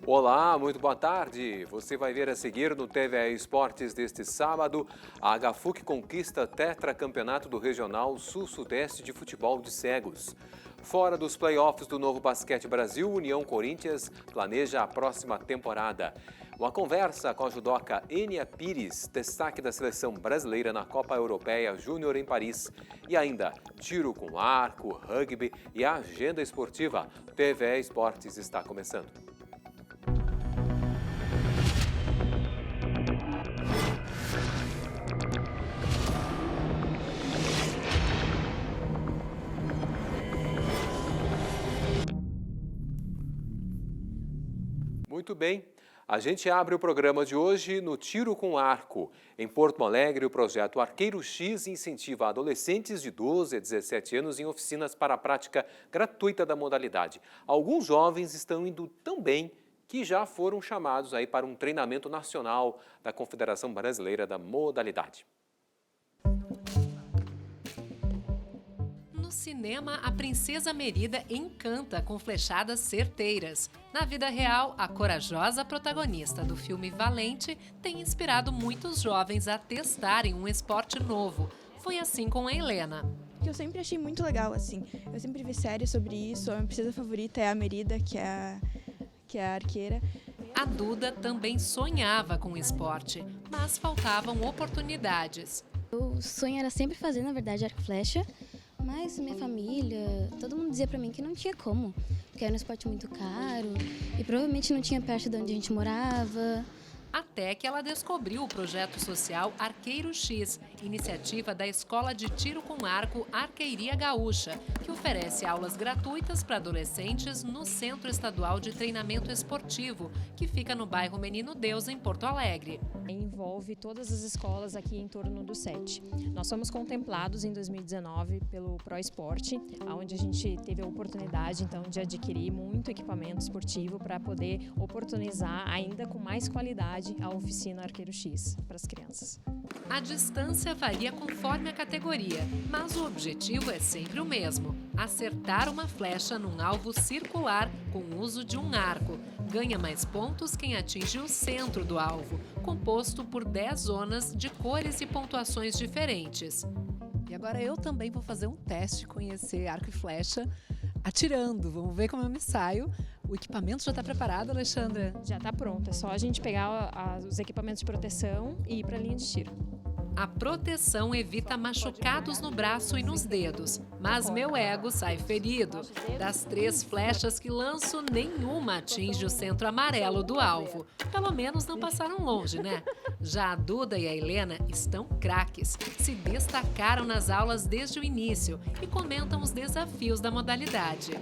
Olá, muito boa tarde. Você vai ver a seguir no TVE Esportes deste sábado. A HFUC conquista tetracampeonato do Regional Sul-Sudeste de Futebol de Cegos. Fora dos playoffs do Novo Basquete Brasil, União Corinthians planeja a próxima temporada. Uma conversa com a judoca Enia Pires, destaque da seleção brasileira na Copa Europeia Júnior em Paris. E ainda, tiro com arco, rugby e a agenda esportiva. O TVE Esportes está começando. Muito bem, a gente abre o programa de hoje no Tiro com Arco. Em Porto Alegre, o projeto Arqueiro X incentiva adolescentes de 12 a 17 anos em oficinas para a prática gratuita da modalidade. Alguns jovens estão indo tão bem que já foram chamados aí para um treinamento nacional da Confederação Brasileira da Modalidade. No cinema, a princesa Merida encanta com flechadas certeiras. Na vida real, a corajosa protagonista do filme Valente tem inspirado muitos jovens a testarem um esporte novo. Foi assim com a Helena. Que eu sempre achei muito legal, assim. Eu sempre vi séries sobre isso. A minha princesa favorita é a Merida, que é a arqueira. A Duda também sonhava com o esporte, mas faltavam oportunidades. O sonho era sempre fazer, na verdade, arco e flecha. Mas minha família, todo mundo dizia pra mim que não tinha como, porque era um esporte muito caro e provavelmente não tinha perto de onde a gente morava. Até que ela descobriu o projeto social Arqueiro X, iniciativa da Escola de Tiro com Arco Arqueiria Gaúcha, que oferece aulas gratuitas para adolescentes no Centro Estadual de Treinamento Esportivo, que fica no bairro Menino Deus, em Porto Alegre. Envolve todas as escolas aqui em torno do SET. Nós fomos contemplados em 2019 pelo ProEsporte, onde a gente teve a oportunidade então de adquirir muito equipamento esportivo para poder oportunizar ainda com mais qualidade a oficina Arqueiro X para as crianças. A distância varia conforme a categoria, mas o objetivo é sempre o mesmo: acertar uma flecha num alvo circular com o uso de um arco. Ganha mais pontos quem atinge o centro do alvo, composto por 10 zonas de cores e pontuações diferentes. E agora eu também vou fazer um teste, conhecer arco e flecha atirando. Vamos ver como eu me saio. O equipamento já está preparado, Alexandra? Já está pronto, é só a gente pegar os equipamentos de proteção e ir para a linha de tiro. A proteção evita machucados no braço e nos dedos, mas meu ego sai ferido. Das 3 flechas que lanço, nenhuma atinge o centro amarelo do alvo. Pelo menos não passaram longe, né? Já a Duda e a Helena estão craques, se destacaram nas aulas desde o início e comentam os desafios da modalidade.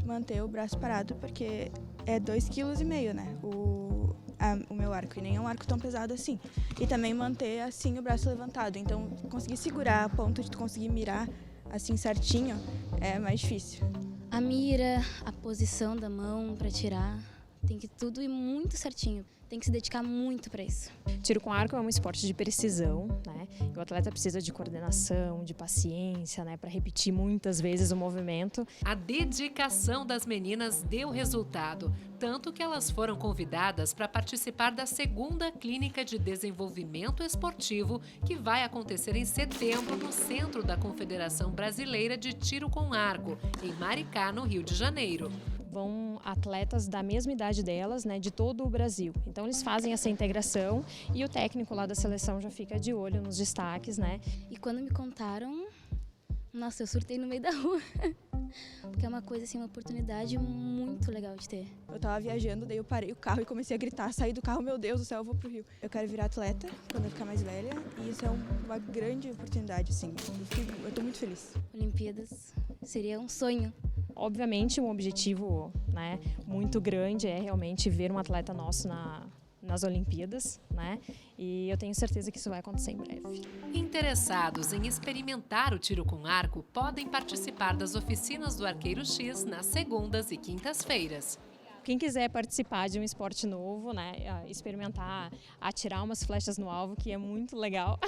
Manter o braço parado, porque é 2,5 kg, né? O meu arco, e nem é um arco tão pesado assim. E também manter assim o braço levantado. Então, conseguir segurar a ponto de tu conseguir mirar assim certinho é mais difícil. A mira, a posição da mão para tirar, tem que tudo ir muito certinho. Tem que se dedicar muito para isso. Tiro com arco é um esporte de precisão, né? E o atleta precisa de coordenação, de paciência, né? Para repetir muitas vezes o movimento. A dedicação das meninas deu resultado, tanto que elas foram convidadas para participar da 2ª Clínica de Desenvolvimento Esportivo, que vai acontecer em setembro no Centro da Confederação Brasileira de Tiro com Arco, em Maricá, no Rio de Janeiro. Vão atletas da mesma idade delas, né, de todo o Brasil. Então eles fazem essa integração e o técnico lá da seleção já fica de olho nos destaques, né? E quando me contaram, nossa, eu surtei no meio da rua. Porque é uma coisa assim, uma oportunidade muito legal de ter. Eu tava viajando, daí eu parei o carro e comecei a gritar, saí do carro, meu Deus do céu, eu vou pro Rio. Eu quero virar atleta quando eu ficar mais velha e isso é uma grande oportunidade, assim. Eu tô muito feliz. Olimpíadas seria um sonho. Obviamente, um objetivo, né, muito grande é realmente ver um atleta nosso nas Olimpíadas, né? E eu tenho certeza que isso vai acontecer em breve. Interessados em experimentar o tiro com arco podem participar das oficinas do Arqueiro X nas segundas e quintas-feiras. Quem quiser participar de um esporte novo, né, experimentar atirar umas flechas no alvo, que é muito legal,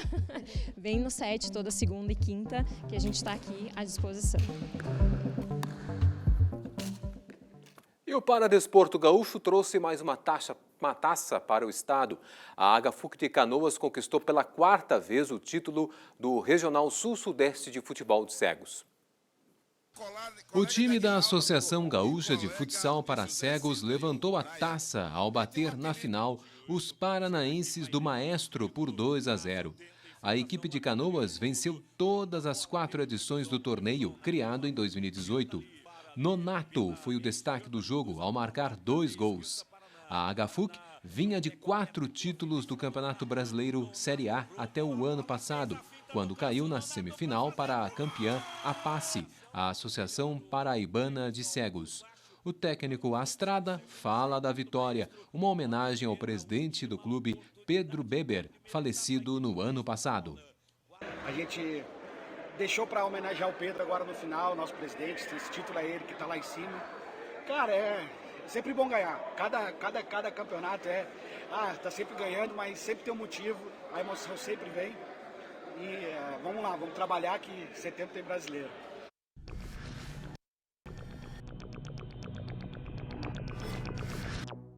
vem no SET toda segunda e quinta, que a gente está aqui à disposição. E o Paradesporto Gaúcho trouxe mais uma taça para o estado. A Agafuc de Canoas conquistou pela 4ª vez o título do Regional Sul-Sudeste de Futebol de Cegos. O time da Associação Gaúcha de Futsal para Cegos levantou a taça ao bater na final os paranaenses do Maestro por 2-0. A equipe de Canoas venceu todas as 4 edições do torneio, criado em 2018. Nonato foi o destaque do jogo ao marcar 2 gols. A Agafuc vinha de 4 títulos do Campeonato Brasileiro Série A até o ano passado, quando caiu na semifinal para a campeã APACE, a Associação Paraibana de Cegos. O técnico Astrada fala da vitória, uma homenagem ao presidente do clube, Pedro Beber, falecido no ano passado. A gente deixou para homenagear o Pedro agora no final, nosso presidente, esse título é ele que está lá em cima. Cara, é sempre bom ganhar. Cada campeonato tá sempre ganhando, mas sempre tem um motivo, a emoção sempre vem. E vamos lá, vamos trabalhar que setembro tem brasileiro.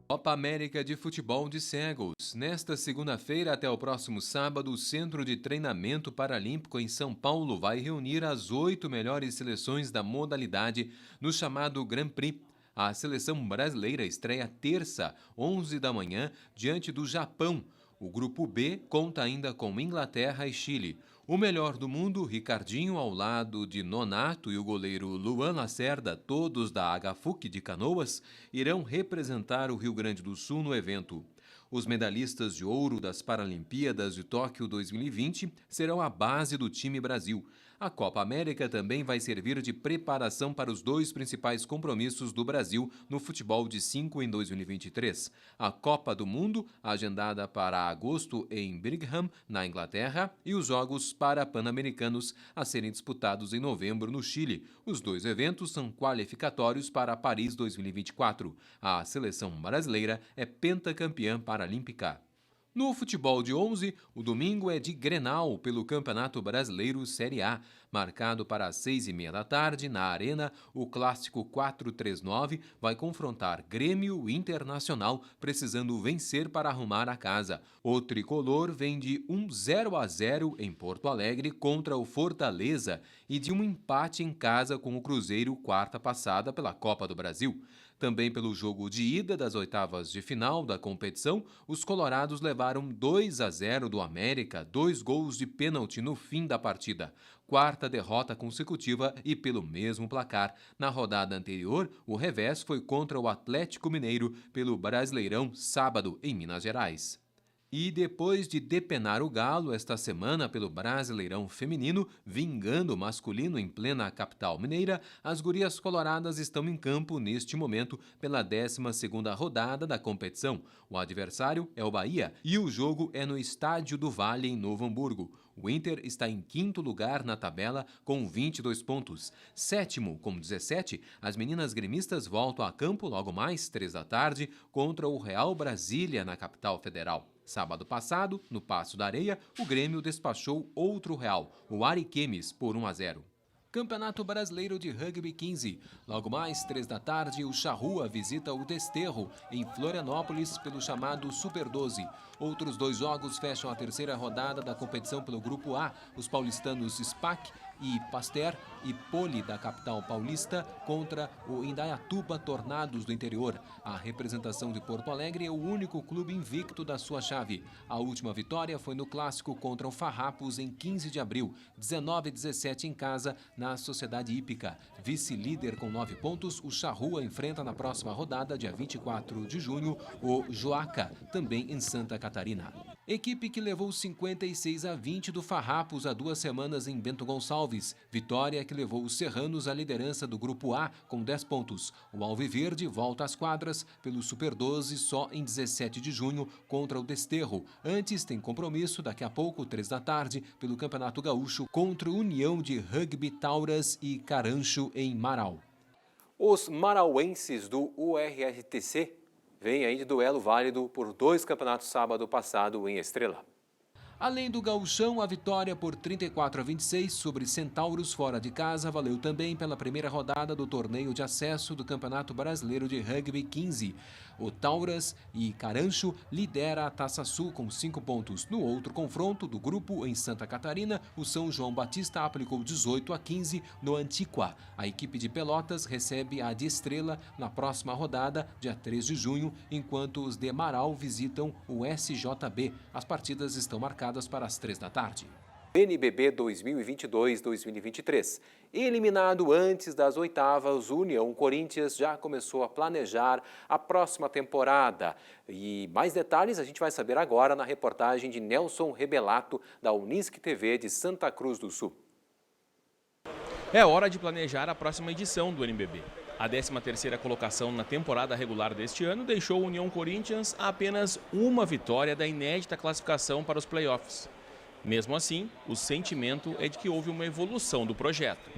Copa América de Futebol de Cegos. Nesta segunda-feira até o próximo sábado, o Centro de Treinamento Paralímpico em São Paulo vai reunir as 8 melhores seleções da modalidade no chamado Grand Prix. A seleção brasileira estreia terça, 11 da manhã, diante do Japão. O grupo B conta ainda com Inglaterra e Chile. O melhor do mundo, Ricardinho, ao lado de Nonato e o goleiro Luan Lacerda, todos da Agafuc de Canoas, irão representar o Rio Grande do Sul no evento. Os medalhistas de ouro das Paralimpíadas de Tóquio 2020 serão a base do time Brasil. A Copa América também vai servir de preparação para os 2 principais compromissos do Brasil no futebol de 5 em 2023. A Copa do Mundo, agendada para agosto em Birmingham, na Inglaterra, e os Jogos Pan-Americanos, a serem disputados em novembro no Chile. Os 2 eventos são qualificatórios para Paris 2024. A seleção brasileira é pentacampeã paralímpica. No futebol de 11, o domingo é de Grenal pelo Campeonato Brasileiro Série A. Marcado para as 6h30 da tarde, na Arena, o clássico 4-3-9 vai confrontar Grêmio e Internacional, precisando vencer para arrumar a casa. O tricolor vem de 0-0 em Porto Alegre contra o Fortaleza e de um empate em casa com o Cruzeiro quarta passada pela Copa do Brasil. Também pelo jogo de ida das oitavas de final da competição, os colorados levaram 2-0 do América, 2 gols de pênalti no fim da partida. 4ª derrota consecutiva e pelo mesmo placar. Na rodada anterior, o revés foi contra o Atlético Mineiro pelo Brasileirão sábado em Minas Gerais. E depois de depenar o Galo esta semana pelo Brasileirão Feminino, vingando o masculino em plena capital mineira, as gurias coloradas estão em campo neste momento pela 12ª rodada da competição. O adversário é o Bahia e o jogo é no Estádio do Vale, em Novo Hamburgo. O Inter está em 5º lugar na tabela com 22 pontos. 7º com 17, as meninas gremistas voltam a campo logo mais 3 da tarde contra o Real Brasília na capital federal. Sábado passado, no Paço da Areia, o Grêmio despachou outro Real, o Ariquemes, por 1-0. Campeonato Brasileiro de Rugby 15. Logo mais 3 da tarde, o Charrua visita o Desterro, em Florianópolis, pelo chamado Super 12. Outros 2 jogos fecham a 3ª rodada da competição pelo Grupo A. Os paulistanos SPAC e Pasteur e Poli da capital paulista contra o Indaiatuba Tornados do interior. A representação de Porto Alegre é o único clube invicto da sua chave. A última vitória foi no clássico contra o Farrapos em 15 de abril, 19-17 em casa, na Sociedade Hípica. Vice-líder com 9 pontos, o Charrua enfrenta na próxima rodada, dia 24 de junho, o Joaca, também em Santa Catarina. Equipe que levou 56-20 do Farrapos há 2 semanas em Bento Gonçalves. Vitória que levou os serranos à liderança do Grupo A com 10 pontos. O Alviverde volta às quadras pelo Super 12 só em 17 de junho contra o Desterro. Antes tem compromisso daqui a pouco, 3 da tarde, pelo Campeonato Gaúcho contra o União de Rugby Tauras e Carancho em Marau. Os marauenses do URRTC vem aí de duelo válido por 2 campeonatos sábado passado em Estrela. Além do gauchão, a vitória por 34-26 sobre Centauros fora de casa valeu também pela primeira rodada do torneio de acesso do Campeonato Brasileiro de Rugby 15. O Tauras e Carancho lidera a Taça Sul com 5 pontos. No outro confronto do grupo, em Santa Catarina, o São João Batista aplicou 18-15 no Antiqua. A equipe de Pelotas recebe a de Estrela na próxima rodada, dia 3 de junho, enquanto os de Amaral visitam o SJB. As partidas estão marcadas para as 3 da tarde. NBB 2022-2023. Eliminado antes das oitavas, o União Corinthians já começou a planejar a próxima temporada. E mais detalhes a gente vai saber agora na reportagem de Nelson Rebelato, da Unisc TV de Santa Cruz do Sul. É hora de planejar a próxima edição do NBB. A 13ª colocação na temporada regular deste ano deixou o União Corinthians a apenas uma vitória da inédita classificação para os playoffs. Mesmo assim, o sentimento é de que houve uma evolução do projeto.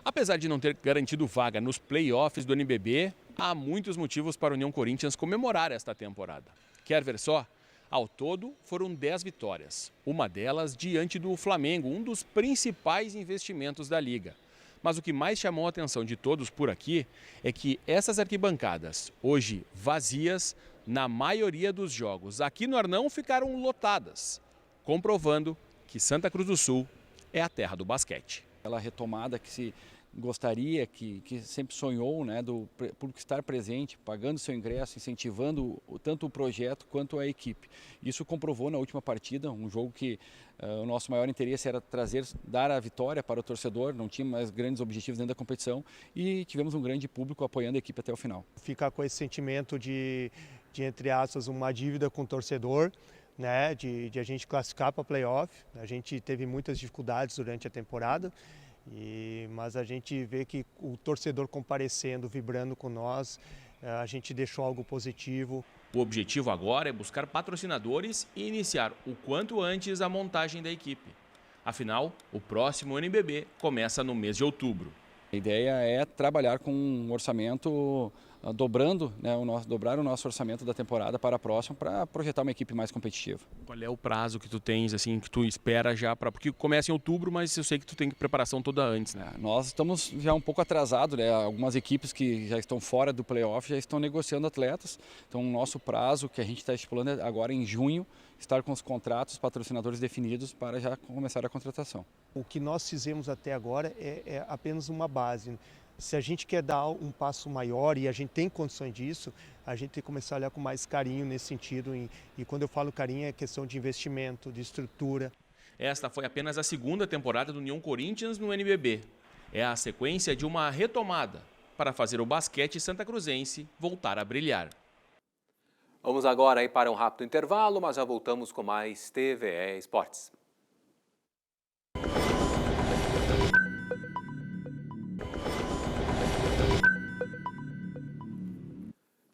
Apesar de não ter garantido vaga nos playoffs do NBB, há muitos motivos para o União Corinthians comemorar esta temporada. Quer ver só? Ao todo, foram 10 vitórias. Uma delas diante do Flamengo, um dos principais investimentos da Liga. Mas o que mais chamou a atenção de todos por aqui é que essas arquibancadas, hoje vazias, na maioria dos jogos aqui no Arnão ficaram lotadas, comprovando que Santa Cruz do Sul é a terra do basquete. Aquela retomada que se gostaria, que sempre sonhou, né, do público estar presente, pagando seu ingresso, incentivando tanto o projeto quanto a equipe. Isso comprovou na última partida, um jogo que o nosso maior interesse era dar a vitória para o torcedor, não tinha mais grandes objetivos dentro da competição e tivemos um grande público apoiando a equipe até o final. Ficar com esse sentimento de entre aspas, uma dívida com o torcedor, né, de a gente classificar para playoff. A gente teve muitas dificuldades durante a temporada, mas a gente vê que o torcedor comparecendo, vibrando com nós, a gente deixou algo positivo. O objetivo agora é buscar patrocinadores e iniciar o quanto antes a montagem da equipe. Afinal, o próximo NBB começa no mês de outubro. A ideia é trabalhar com um orçamento dobrando, né, dobrar o nosso orçamento da temporada para a próxima, para projetar uma equipe mais competitiva. Qual é o prazo que tu tens, assim, que tu espera já para, porque começa em outubro, mas eu sei que tu tem preparação toda antes, né? Nós estamos já um pouco atrasados, né? Algumas equipes que já estão fora do playoff já estão negociando atletas. Então, o nosso prazo que a gente está estipulando é agora em junho, estar com os contratos, patrocinadores definidos para já começar a contratação. O que nós fizemos até agora é apenas uma base. Se a gente quer dar um passo maior e a gente tem condições disso, a gente tem que começar a olhar com mais carinho nesse sentido. E quando eu falo carinho é questão de investimento, de estrutura. Esta foi apenas a segunda temporada do União Corinthians no NBB. É a sequência de uma retomada para fazer o basquete santacruzense voltar a brilhar. Vamos agora aí para um rápido intervalo, mas já voltamos com mais TVE Esportes.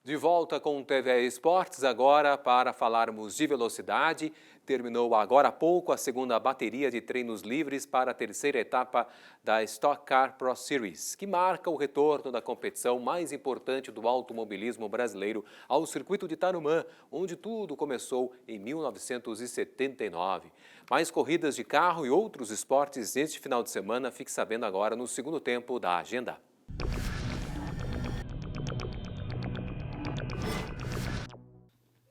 De volta com o TVE Esportes, agora para falarmos de velocidade. Terminou agora há pouco a segunda bateria de treinos livres para a terceira etapa da Stock Car Pro Series, que marca o retorno da competição mais importante do automobilismo brasileiro ao circuito de Tarumã, onde tudo começou em 1979. Mais corridas de carro e outros esportes este final de semana, fique sabendo agora no segundo tempo da agenda.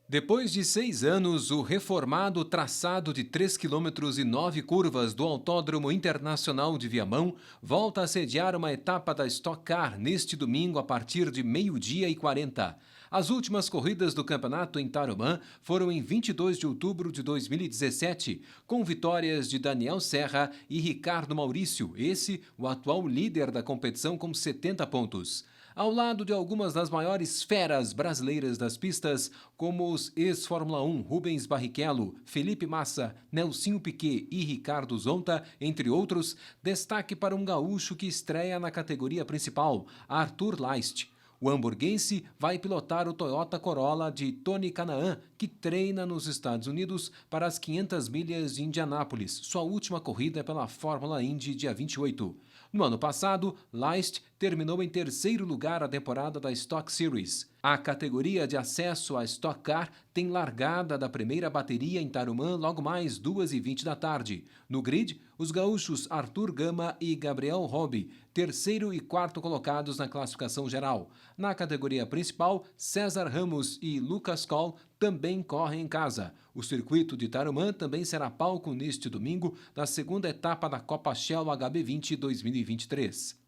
Depois de 6 anos, o reformado traçado de 3 quilômetros e 9 curvas do Autódromo Internacional de Viamão volta a sediar uma etapa da Stock Car neste domingo a partir de 12h40. As últimas corridas do campeonato em Tarumã foram em 22 de outubro de 2017, com vitórias de Daniel Serra e Ricardo Maurício, esse o atual líder da competição com 70 pontos. Ao lado de algumas das maiores feras brasileiras das pistas, como os ex-Fórmula 1 Rubens Barrichello, Felipe Massa, Nelsinho Piquet e Ricardo Zonta, entre outros, destaque para um gaúcho que estreia na categoria principal, Arthur Leist. O hamburguense vai pilotar o Toyota Corolla de Tony Kanaan, que treina nos Estados Unidos para as 500 milhas de Indianápolis. Sua última corrida é pela Fórmula Indy dia 28. No ano passado, Leist terminou em terceiro lugar a temporada da Stock Series. A categoria de acesso à Stock Car tem largada da primeira bateria em Tarumã logo mais 2h20 da tarde. No grid, os gaúchos Arthur Gama e Gabriel Robi, terceiro e quarto colocados na classificação geral. Na categoria principal, César Ramos e Lucas Coll também correm em casa. O circuito de Tarumã também será palco neste domingo da segunda etapa da Copa Shell HB20 2023.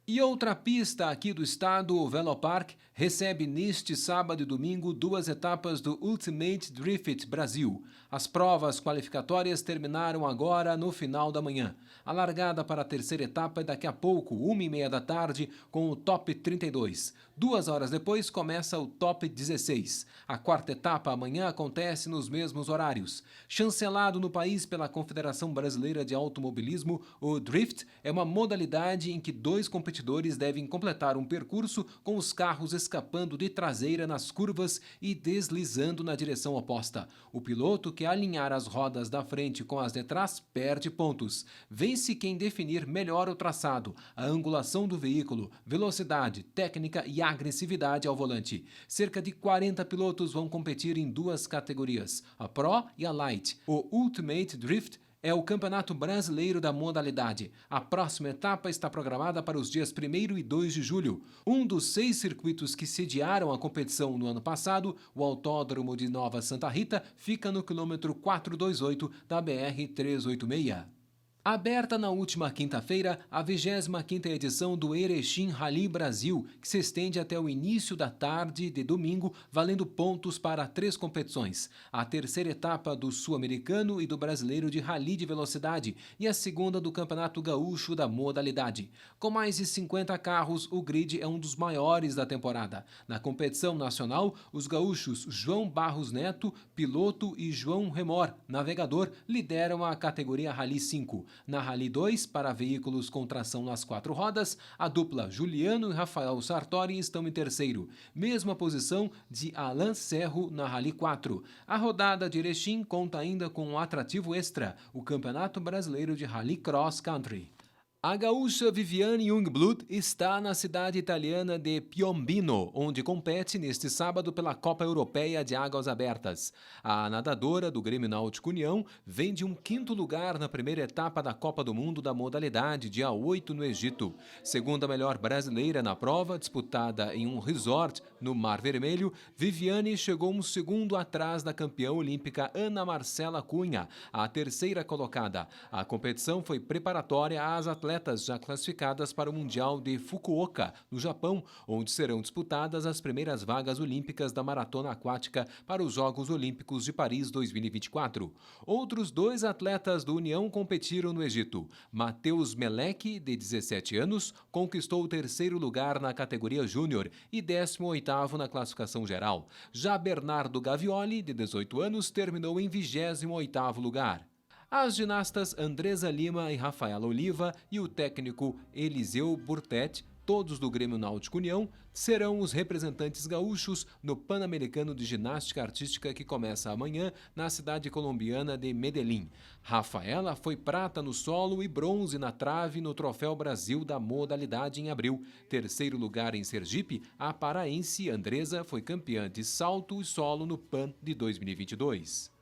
E outra pista aqui do estado, o Velopark, recebe neste sábado e domingo 2 etapas do Ultimate Drift Brasil. As provas qualificatórias terminaram agora no final da manhã. A largada para a terceira etapa é daqui a pouco, 1h30 da tarde, com o Top 32. 2 horas depois começa o Top 16. A quarta etapa amanhã acontece nos mesmos horários. Chancelado no país pela Confederação Brasileira de Automobilismo, o Drift é uma modalidade em que 2 competidores devem completar um percurso com os carros escapando de traseira nas curvas e deslizando na direção oposta. O piloto que alinhar as rodas da frente com as de trás perde pontos. Vence quem definir melhor o traçado, a angulação do veículo, velocidade, técnica e agressividade ao volante. Cerca de 40 pilotos vão competir em 2 categorias, a Pro e a Light. O Ultimate Drift é o campeonato brasileiro da modalidade. A próxima etapa está programada para os dias 1º e 2 de julho. Um dos 6 circuitos que sediaram a competição no ano passado, o Autódromo de Nova Santa Rita, fica no quilômetro 428 da BR-386. Aberta na última quinta-feira, a 25ª edição do Erechim Rally Brasil, que se estende até o início da tarde de domingo, valendo pontos para 3 competições. A terceira etapa do Sul-Americano e do Brasileiro de Rally de Velocidade e a segunda do Campeonato Gaúcho da modalidade. Com mais de 50 carros, o grid é um dos maiores da temporada. Na competição nacional, os gaúchos João Barros Neto, piloto, e João Remor, navegador, lideram a categoria Rally 5. Na Rally 2, para veículos com tração nas 4 rodas, a dupla Juliano e Rafael Sartori estão em terceiro. Mesma posição de Alan Serro na Rally 4. A rodada de Erechim conta ainda com um atrativo extra, o Campeonato Brasileiro de Rally Cross Country. A gaúcha Viviane Jungblut está na cidade italiana de Piombino, onde compete neste sábado pela Copa Europeia de Águas Abertas. A nadadora do Grêmio Náutico União vem de um 5º lugar na primeira etapa da Copa do Mundo da modalidade, dia 8 no Egito. Segunda melhor brasileira na prova, disputada em um resort no Mar Vermelho, Viviane chegou um segundo atrás da campeã olímpica Ana Marcela Cunha, a terceira colocada. A competição foi preparatória às atletas já classificadas para o Mundial de Fukuoka, no Japão, onde serão disputadas as primeiras vagas olímpicas da maratona aquática para os Jogos Olímpicos de Paris 2024. Outros 2 atletas do União competiram no Egito. Matheus Meleque, de 17 anos, conquistou o 3º lugar na categoria Júnior e 18º na classificação geral. Já Bernardo Gavioli, de 18 anos, terminou em 28º lugar. As ginastas Andresa Lima e Rafaela Oliva e o técnico Eliseu Burtet, todos do Grêmio Náutico União, serão os representantes gaúchos no Pan-Americano de Ginástica Artística que começa amanhã na cidade colombiana de Medellín. Rafaela foi prata no solo e bronze na trave no Troféu Brasil da modalidade em abril. Terceiro lugar em Sergipe, a paraense Andresa foi campeã de salto e solo no Pan de 2022.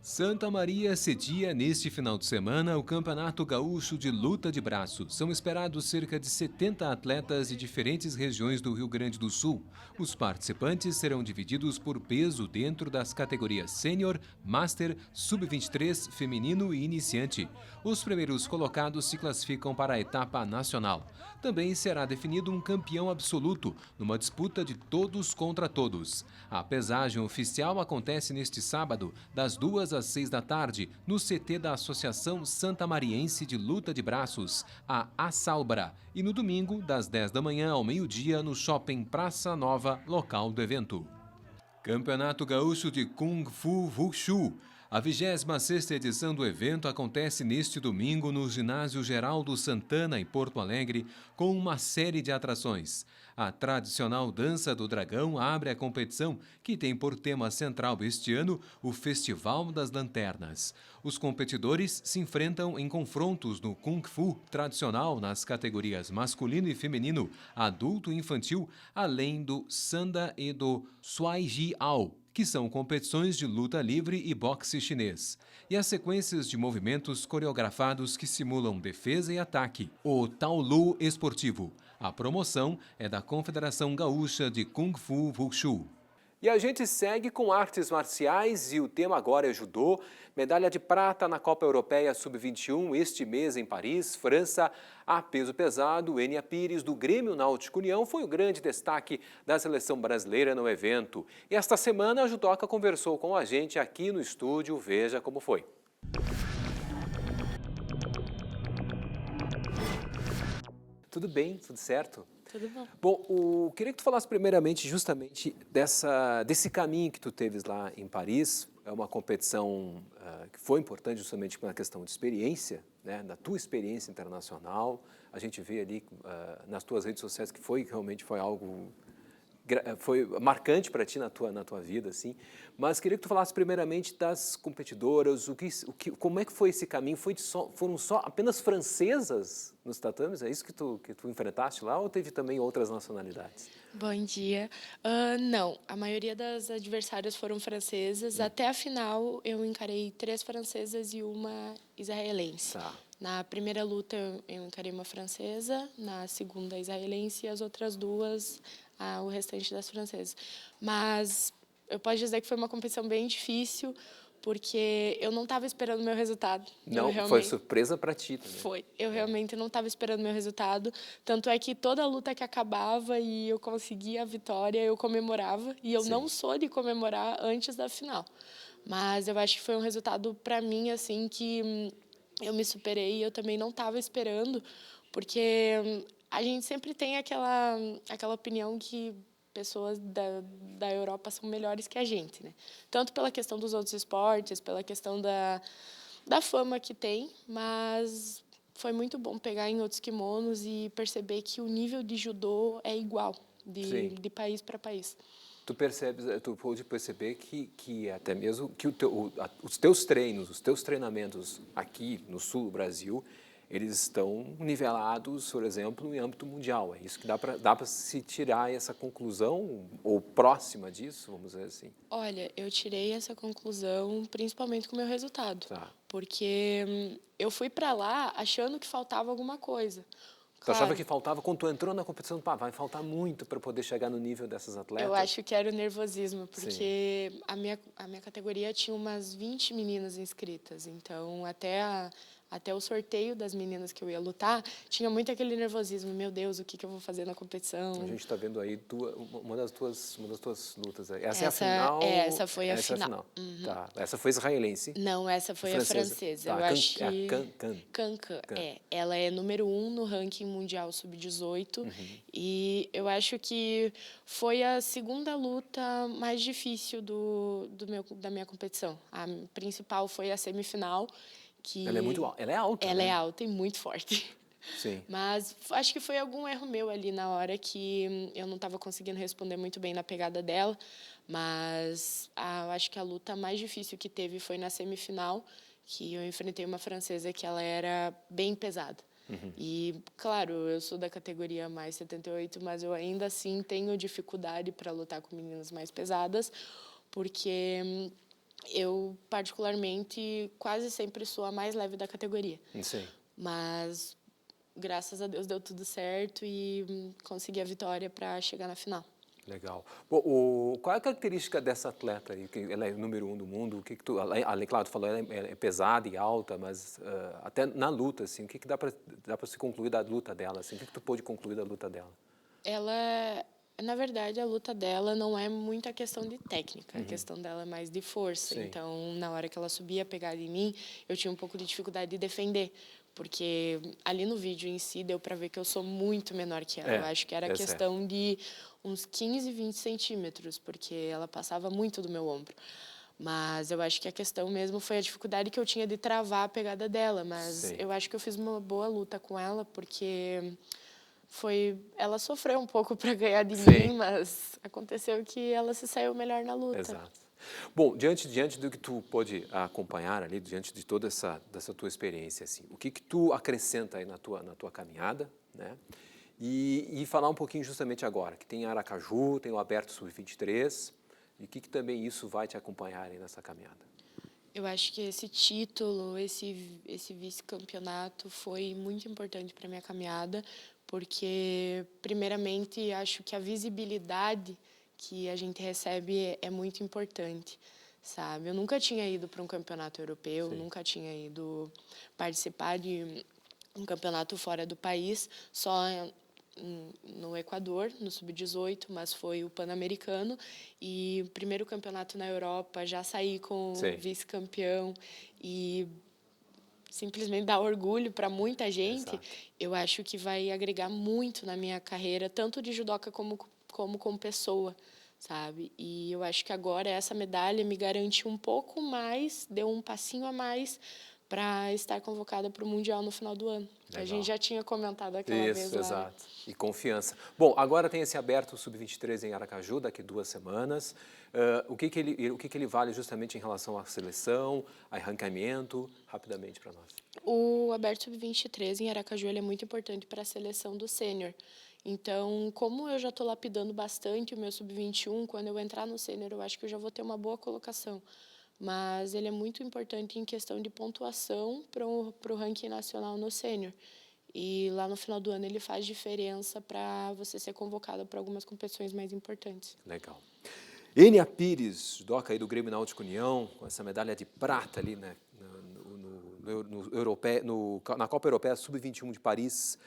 Santa Maria cedia neste final de semana o Campeonato Gaúcho de Luta de Braço. São esperados cerca de 70 atletas de diferentes regiões do Rio Grande do Sul. Os participantes serão divididos por peso dentro das categorias Sênior, Master, Sub-23, Feminino e Iniciante. Os primeiros colocados se classificam para a etapa nacional. Também será definido um campeão absoluto, numa disputa de todos contra todos. A pesagem oficial acontece neste sábado, das 2 às 6 da tarde, no CT da Associação Santa Mariense de Luta de Braços, a Assalbra, e no domingo, das 10 da manhã ao meio-dia, no Shopping Praça Nova, local do evento. Campeonato Gaúcho de Kung Fu Wushu. A 26ª edição do evento acontece neste domingo no Ginásio Geraldo Santana, em Porto Alegre, com uma série de atrações. A tradicional Dança do Dragão abre a competição, que tem por tema central este ano o Festival das Lanternas. Os competidores se enfrentam em confrontos no Kung Fu tradicional nas categorias masculino e feminino, adulto e infantil, além do Sanda e do Suai Ji Ao, que são competições de luta livre e boxe chinês, e as sequências de movimentos coreografados que simulam defesa e ataque, o Taolu Esportivo. A promoção é da Confederação Gaúcha de Kung Fu Wushu. E a gente segue com artes marciais e o tema agora é judô. Medalha de prata na Copa Europeia Sub-21 este mês em Paris, França. A peso pesado, Enia Pires, do Grêmio Náutico União, foi o grande destaque da seleção brasileira no evento. E esta semana a judoca conversou com a gente aqui no estúdio. Veja como foi. Tudo bem? Tudo certo? Tudo bom. Bom, queria que tu falasse primeiramente justamente desse caminho que tu teves lá em Paris. É uma competição que foi importante justamente pela questão de experiência, né, da tua experiência internacional. A gente vê ali nas tuas redes sociais que realmente foi algo foi marcante para ti na tua vida, assim. Mas queria que tu falasse primeiramente das competidoras, como é que foi esse caminho? Foram só apenas francesas nos tatames? É isso que tu enfrentaste lá ou teve também outras nacionalidades? Bom dia. Não, a maioria das adversárias foram francesas. Até a final, eu encarei 3 francesas e uma israelense. Tá. Na primeira luta, eu encarei uma francesa, na segunda, israelense, e as outras 2, o restante das francesas. Mas eu posso dizer que foi uma competição bem difícil, porque eu não estava esperando o meu resultado. Não, foi surpresa para ti também. Foi. Eu realmente não estava esperando o meu resultado. Tanto é que toda luta que acabava e eu conseguia a vitória, eu comemorava. E eu não sou de comemorar antes da final. Mas eu acho que foi um resultado, para mim, assim, que eu me superei e eu também não estava esperando, porque a gente sempre tem aquela opinião que pessoas da Europa são melhores que a gente, né? Tanto pela questão dos outros esportes, pela questão da fama que tem, mas foi muito bom pegar em outros kimonos e perceber que o nível de judô é igual, de país para país. Tu pôde perceber que até mesmo que os teus treinos, os teus treinamentos aqui no sul do Brasil, eles estão nivelados, por exemplo, em âmbito mundial. É isso que dá para se tirar essa conclusão, ou próxima disso, vamos dizer assim? Olha, eu tirei essa conclusão principalmente com o meu resultado. Tá. Porque eu fui para lá achando que faltava alguma coisa. Tu achava que faltava, quando tu entrou na competição, vai faltar muito para poder chegar no nível dessas atletas? Eu acho que era o nervosismo, porque a minha categoria tinha umas 20 meninas inscritas. Então, até o sorteio das meninas que eu ia lutar, tinha muito aquele nervosismo. Meu Deus, o que eu vou fazer na competição? A gente está vendo aí uma das tuas lutas. Essa é a final? Essa foi a final. Uhum. Tá. Essa foi israelense? Não, essa foi a francesa. Tá. Eu acho que... Can. Ela é número 1 no ranking mundial sub-18. Uhum. E eu acho que foi a segunda luta mais difícil da minha competição. A principal foi a semifinal. Ela é alta. Ela é alta e muito forte. Sim. Mas acho que foi algum erro meu ali na hora que eu não estava conseguindo responder muito bem na pegada dela. Mas acho que a luta mais difícil que teve foi na semifinal, que eu enfrentei uma francesa que ela era bem pesada. Uhum. E, claro, eu sou da categoria mais 78, mas eu ainda assim tenho dificuldade para lutar com meninas mais pesadas, porque eu, particularmente, quase sempre sou a mais leve da categoria. Sim. Mas, graças a Deus, deu tudo certo e consegui a vitória para chegar na final. Legal. Bom, qual é a característica dessa atleta aí? Ela é número 1 do mundo. O que tu, claro, tu falou, ela é pesada e alta, mas até na luta, assim, o que dá para se concluir da luta dela? Assim, o que tu pôde concluir da luta dela? Na verdade, a luta dela não é muito a questão de técnica, a questão dela é mais de força. Sim. Então, na hora que ela subia a pegada em mim, eu tinha um pouco de dificuldade de defender, porque ali no vídeo em si deu para ver que eu sou muito menor que ela. Eu acho que era questão de uns 15, 20 centímetros, porque ela passava muito do meu ombro. Mas eu acho que a questão mesmo foi a dificuldade que eu tinha de travar a pegada dela. Mas Sim. eu acho que eu fiz uma boa luta com ela, porque ela sofreu um pouco para ganhar de Sim. mim, mas aconteceu que ela se saiu melhor na luta. Exato. Bom, diante do que tu pôde acompanhar ali, diante de toda dessa tua experiência, assim, o que tu acrescenta aí na tua caminhada, né? E falar um pouquinho justamente agora, que tem Aracaju, tem o Aberto Sub-23, e o que também isso vai te acompanhar aí nessa caminhada? Eu acho que esse título, esse vice-campeonato foi muito importante para minha caminhada, porque, primeiramente, acho que a visibilidade que a gente recebe é muito importante, sabe? Eu nunca tinha ido para um campeonato europeu, Sim. nunca tinha ido participar de um campeonato fora do país, só no Equador, no Sub-18, mas foi o Pan-Americano, e o primeiro campeonato na Europa, já saí com Sim. vice-campeão, e simplesmente dá orgulho para muita gente. Exato. Eu acho que vai agregar muito na minha carreira, tanto de judoca como pessoa, sabe? E eu acho que agora essa medalha me garante um pouco mais, deu um passinho a mais para estar convocada para o Mundial no final do ano. Legal. A gente já tinha comentado aquela vez Isso, lá. exato. E confiança. Bom, agora tem esse Aberto Sub-23 em Aracaju, daqui 2 semanas. O que ele vale justamente em relação à seleção, a arrancamento, rapidamente para nós? O Aberto Sub-23 em Aracaju ele é muito importante para a seleção do sênior. Então, como eu já estou lapidando bastante o meu Sub-21, quando eu entrar no sênior, eu acho que eu já vou ter uma boa colocação. Mas ele é muito importante em questão de pontuação para o ranking nacional no sênior. E lá no final do ano ele faz diferença para você ser convocada para algumas competições mais importantes. Legal. Enia Pires, judoca aí do Grêmio Náutico União, com essa medalha de prata ali, né, na Copa Europeia Sub-21 de Paris.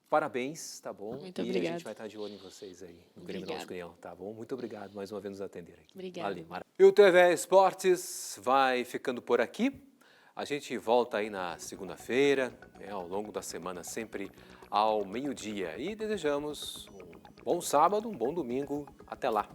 Parabéns, tá bom? Muito e obrigada. a gente vai estar de olho em vocês aí, no Grêmio Náutico União, tá bom? Muito obrigado mais uma vez nos atender aqui. Obrigada. Valeu. E o TV Esportes vai ficando por aqui. A gente volta aí na segunda-feira, ao longo da semana, sempre ao meio-dia. E desejamos um bom sábado, um bom domingo. Até lá.